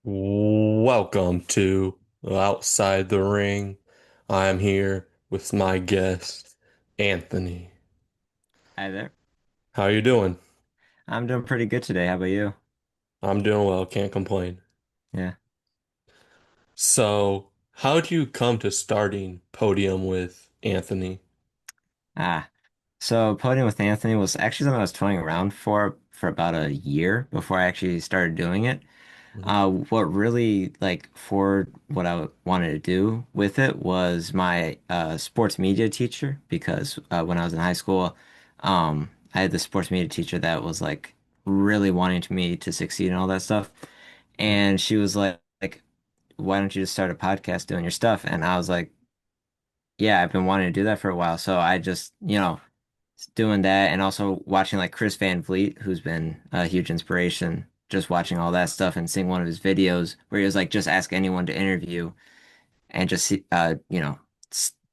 Welcome to Outside the Ring. I'm here with my guest, Anthony. Hi there. How you doing? I'm doing pretty good today. How about you? I'm doing well, can't complain. Yeah. So, how'd you come to starting Podium with Anthony? Ah, so Podium with Anthony was actually something I was toying around for about a year before I actually started doing it. Mhm, What really for what I wanted to do with it was my sports media teacher because when I was in high school, I had the sports media teacher that was like really wanting me to succeed and all that stuff. mhm. And she was like, why don't you just start a podcast doing your stuff? And I was like, yeah, I've been wanting to do that for a while. So I just, doing that and also watching like Chris Van Vliet, who's been a huge inspiration, just watching all that stuff and seeing one of his videos where he was like, just ask anyone to interview and just see,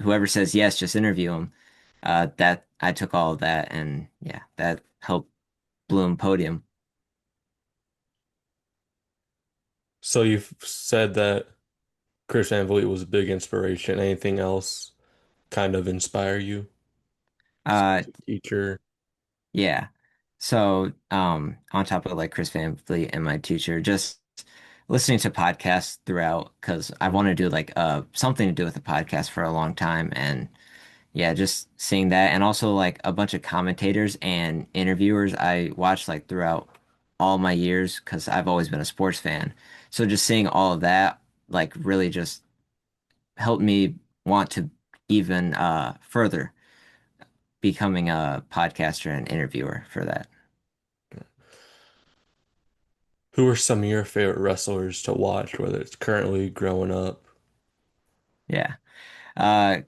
whoever says yes, just interview him. That I took all of that and yeah, that helped bloom Podium. So you've said that Chris Van Vliet was a big inspiration. Anything else kind of inspire you? Uh, Teacher? Yeah. So, on top of like Chris Van Vliet and my teacher, just listening to podcasts throughout because I Mhm, want to do like something to do with the podcast for a long time. And yeah, just seeing that and also like a bunch of commentators and interviewers I watched like throughout all my years because I've always been a sports fan. So just seeing all of that like really just helped me want to even further becoming a podcaster and interviewer for that. Who are some of your favorite wrestlers to watch, whether it's currently growing up? Yeah.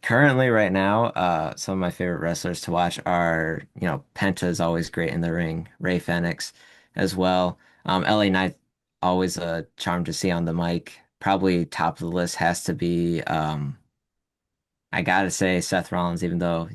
Currently right now, some of my favorite wrestlers to watch are, Penta is always great in the ring, Ray Fenix as well. LA Knight, always a charm to see on the mic. Probably top of the list has to be, I gotta say Seth Rollins, even though,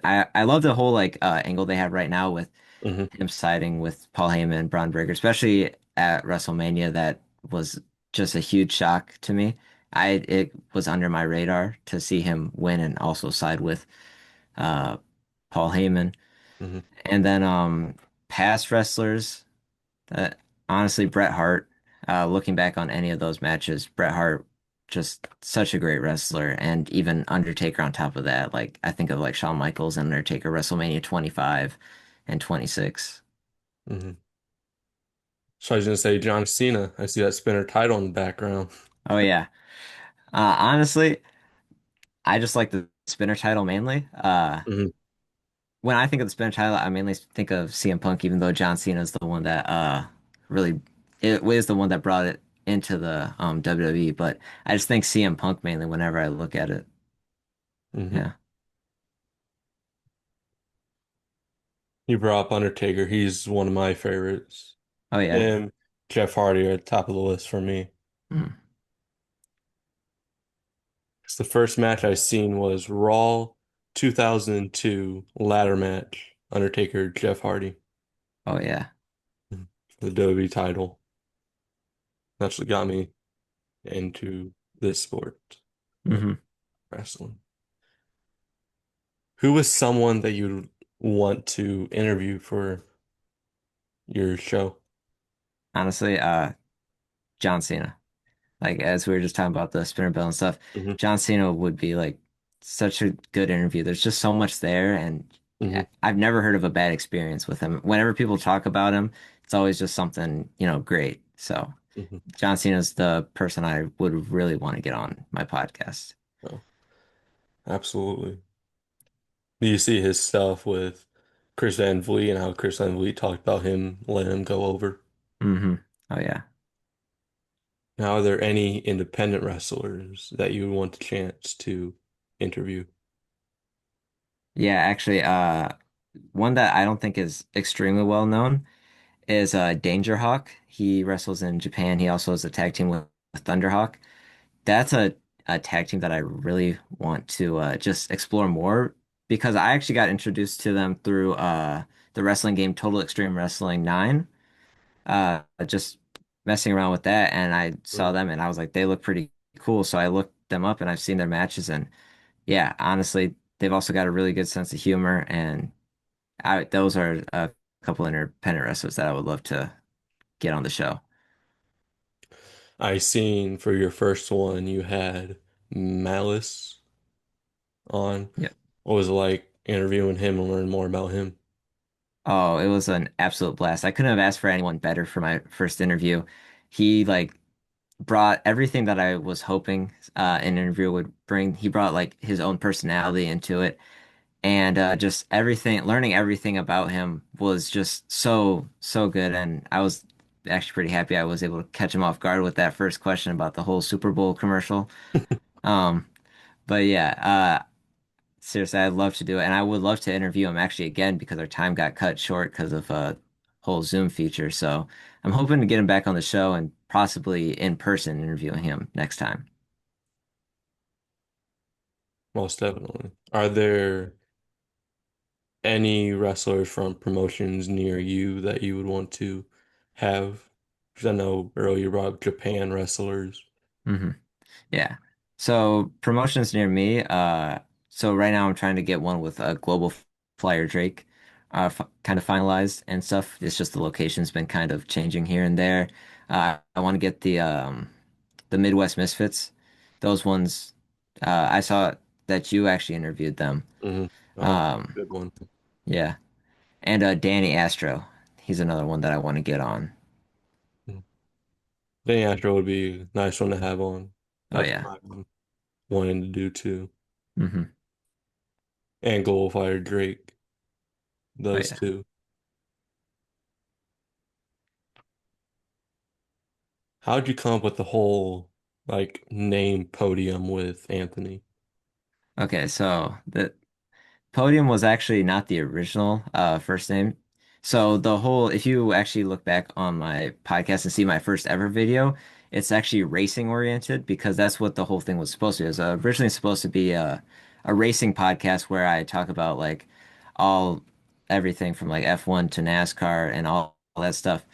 I love the whole like angle they have right now with Hmm. him siding with Paul Heyman and Braun Breaker, especially at WrestleMania. That was just a huge shock to me. It was under my radar to see him win and also side with uh, Paul Heyman. Hmm. And then past wrestlers, uh, honestly, Bret Hart. Looking back on any of those matches, Bret Hart just such a great wrestler, and even Undertaker on top of that. Like I think of like Shawn Michaels and Undertaker WrestleMania 25 and 26. Hmm. So I was gonna say John Cena. I see that spinner title in the background. Oh yeah. Honestly, I just like the spinner title mainly. Hmm. When I think of the spinner title, I mainly think of CM Punk, even though John Cena is the one that really it was the one that brought it into the WWE. But I just think CM Punk mainly whenever I look at it. Hmm. Yeah. You brought up Undertaker. He's one of my favorites. Oh yeah. And Jeff Hardy are at the top of the list for me. Mm. 'Cause the first match I seen was Raw 2002 ladder match. Undertaker, Jeff Hardy, Oh yeah. the WWE title. That's what got me into this sport of Hmm. wrestling. Who was someone that you'd want to interview for your show? Honestly, John Cena. Like as we were just talking about the spinner bell and stuff, Hmm. John Cena would be like such a good interview. There's just so much there, and Hmm. I've never heard of a bad experience with him. Whenever people talk about him, it's always just something, great. So Hmm. John Cena's the person I would really want to get on my podcast. Oh, absolutely. Do you see his stuff with Chris Van Vliet and how Chris Van Vliet talked about him letting him go over? Hmm. Oh yeah. Now, are there any independent wrestlers that you would want the chance to interview? Yeah, actually, one that I don't think is extremely well known is Danger Hawk. He wrestles in Japan. He also is a tag team with Thunderhawk. That's a tag team that I really want to just explore more because I actually got introduced to them through the wrestling game Total Extreme Wrestling 9 just messing around with that and I saw Mm. them and I was like, they look pretty cool. So I looked them up and I've seen their matches and yeah, honestly, they've also got a really good sense of humor and those are a couple independent wrestlers that I would love to get on the show. I seen for your first one you had Malice on. Yeah. What was it like interviewing him and learn more about him? Oh, it was an absolute blast. I couldn't have asked for anyone better for my first interview. He like brought everything that I was hoping an interview would bring. He brought like his own personality into it. And just everything, learning everything about him was just so good. And I was actually pretty happy I was able to catch him off guard with that first question about the whole Super Bowl commercial. Um, but yeah, seriously, I'd love to do it, and I would love to interview him actually again because our time got cut short because of a whole Zoom feature. So I'm hoping to get him back on the show and possibly in person interviewing him next time. Most definitely. Are there any wrestlers from promotions near you that you would want to have? Because I know earlier you brought up Japan wrestlers. Hmm. Yeah. So promotions near me. So right now I'm trying to get one with a Global Flyer Drake, f kind of finalized and stuff. It's just the location's been kind of changing here and there. I want to get the Midwest Misfits. Those ones. I saw that you actually interviewed them. Hmm. Oh, Um, good one. yeah, and Danny Astro. He's another one that I want to get on. Mhm. Danny Astro would be a nice one to have on. Oh That's yeah. what I'm wanting to do too. Hmm. And Goldfire Drake, Oh those yeah. two. How'd you come up with the whole like name Podium with Anthony? Okay, so the Podium was actually not the original first name. So the whole, if you actually look back on my podcast and see my first ever video, it's actually racing oriented because that's what the whole thing was supposed to be. It was originally supposed to be a racing podcast where I talk about like all everything from like F1 to NASCAR and all that stuff.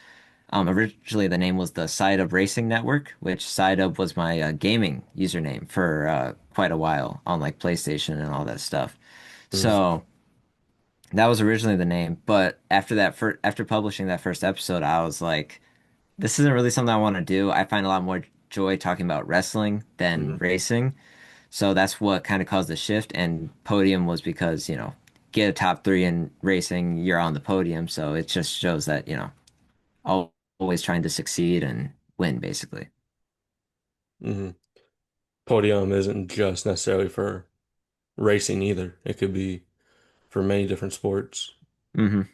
Originally the name was the Side Up Racing Network, which Side Up was my gaming username for quite a while on like PlayStation and all that stuff. Mhm. So that was originally the name, but after publishing that first episode, I was like, this isn't really something I want to do. I find a lot more joy talking about wrestling than Mhm. racing. So that's what kind of caused the shift. And podium was because, get a top three in racing, you're on the podium. So it just shows that, always trying to succeed and win, basically. Mhm. Podium isn't just necessarily for racing either. It could be for many different sports. Hmm.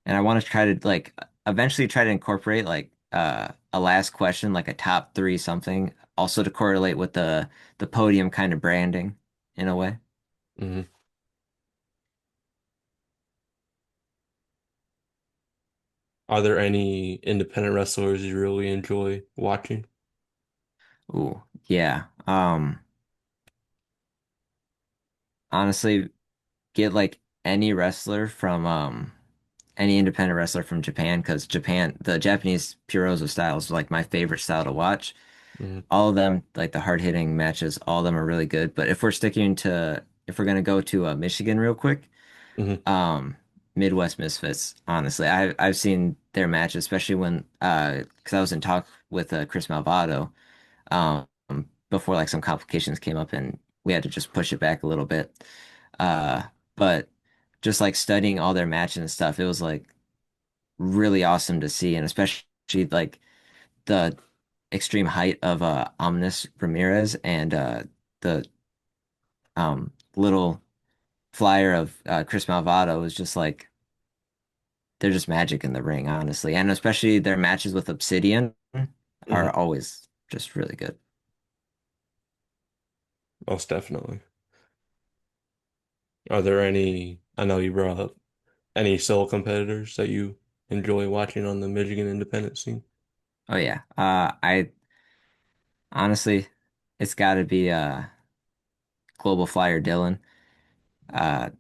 And I want to try to like eventually try to incorporate like a last question, like a top three something, also to correlate with the podium kind of branding in a way. Mhm. Are there any independent wrestlers you really enjoy watching? Ooh, yeah. Honestly, get like any wrestler from any independent wrestler from Japan because Japan, the Japanese Purozo style is like my favorite style to watch. Mhm. All of them, like the hard-hitting matches, all of them are really good. But if we're gonna go to Michigan real quick, Mhm. um, Midwest Misfits, honestly, I've seen their matches, especially when because I was in talk with Chris Malvado um before like some complications came up and we had to just push it back a little bit. Uh, but just like studying all their matches and stuff, it was like really awesome to see, and especially like the extreme height of Omnis Ramirez and the little flyer of Chris Malvado is just like they're just magic in the ring, honestly. And especially their matches with Obsidian Mhm. are always just really good. Most definitely. Are there any, I know you brought up any solo competitors that you enjoy watching on the Michigan independent scene? Oh yeah. I honestly it's gotta be Global Flyer Dylan. Uh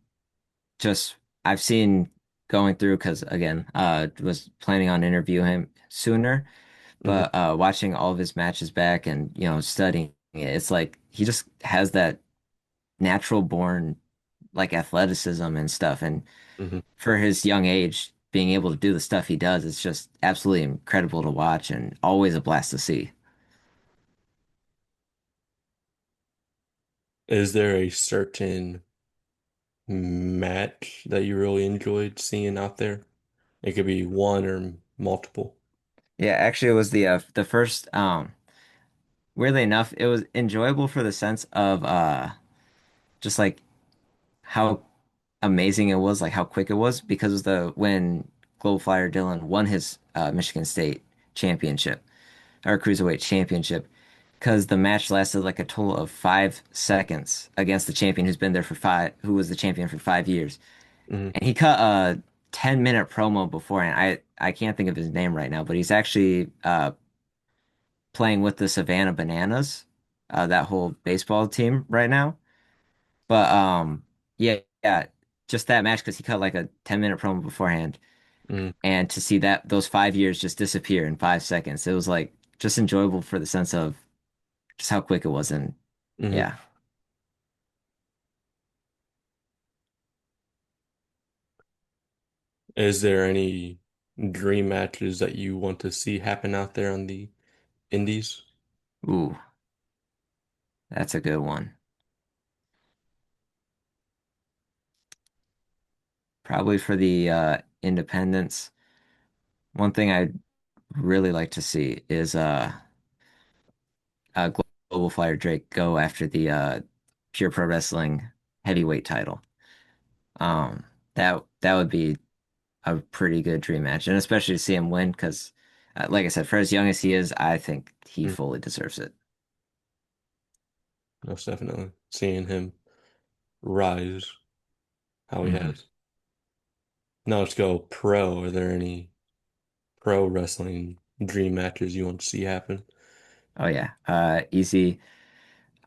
just I've seen going through because again, was planning on interviewing him sooner. Hmm. But watching all of his matches back and studying it, it's like he just has that natural born like athleticism and stuff. And Hmm. for his young age, being able to do the stuff he does, it's just absolutely incredible to watch and always a blast to see. Is there a certain match that you really enjoyed seeing out there? It could be one or multiple. Yeah, actually, it was the first. Weirdly enough, it was enjoyable for the sense of just like how amazing it was, like how quick it was, because of the when Global Flyer Dylan won his Michigan State championship or cruiserweight championship, because the match lasted like a total of 5 seconds against the champion who's been there for who was the champion for 5 years, Hmm. and he cut a 10-minute promo beforehand. I can't think of his name right now, but he's actually playing with the Savannah Bananas, that whole baseball team right now. But yeah, yeah, just that match because he cut like a 10-minute promo beforehand, Hmm. and to see that those 5 years just disappear in 5 seconds, it was like just enjoyable for the sense of just how quick it was, and Hmm. yeah. Is there any dream matches that you want to see happen out there on the indies? Ooh, that's a good one. Probably for the independents. One thing I'd really like to see is Global Flyer Drake go after the Pure Pro Wrestling heavyweight title. Um, that would be a pretty good dream match, and especially to see him win because, like I said, for as young as he is, I think he Mm, fully deserves it. most definitely. Seeing him rise how he Hmm. has. Now let's go pro. Are there any pro wrestling dream matches you want to see happen? Oh yeah, easy.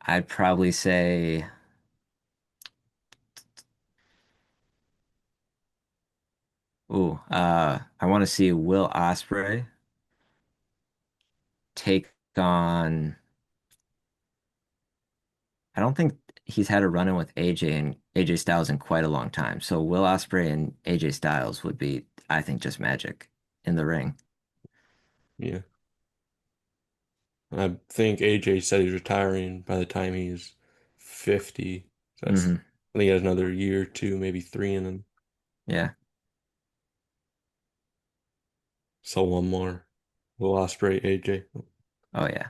I'd probably say, ooh, I want to see Will Ospreay take on. I don't think he's had a run-in with AJ and AJ Styles in quite a long time. So Will Ospreay and AJ Styles would be, I think, just magic in the ring. Yeah. I think AJ said he's retiring by the time he's 50. That's, Hmm. I think he has another year or two, maybe three in him. Yeah. So one more. Will Ospreay, AJ. Oh yeah.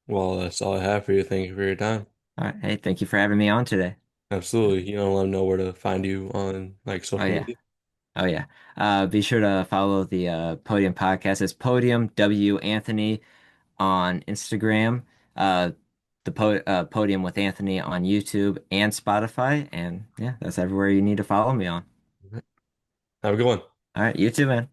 Well, that's all I have for you. Thank you for your time. All right. Hey, thank you for having me on today. Absolutely. You know, let them know where to find you on like Oh social yeah. media. Oh yeah. Be sure to follow the Podium podcast. It's Podium W Anthony on Instagram. Uh, the Podium with Anthony on YouTube and Spotify. And yeah, that's everywhere you need to follow me on. Have a good one. All right, you too, man.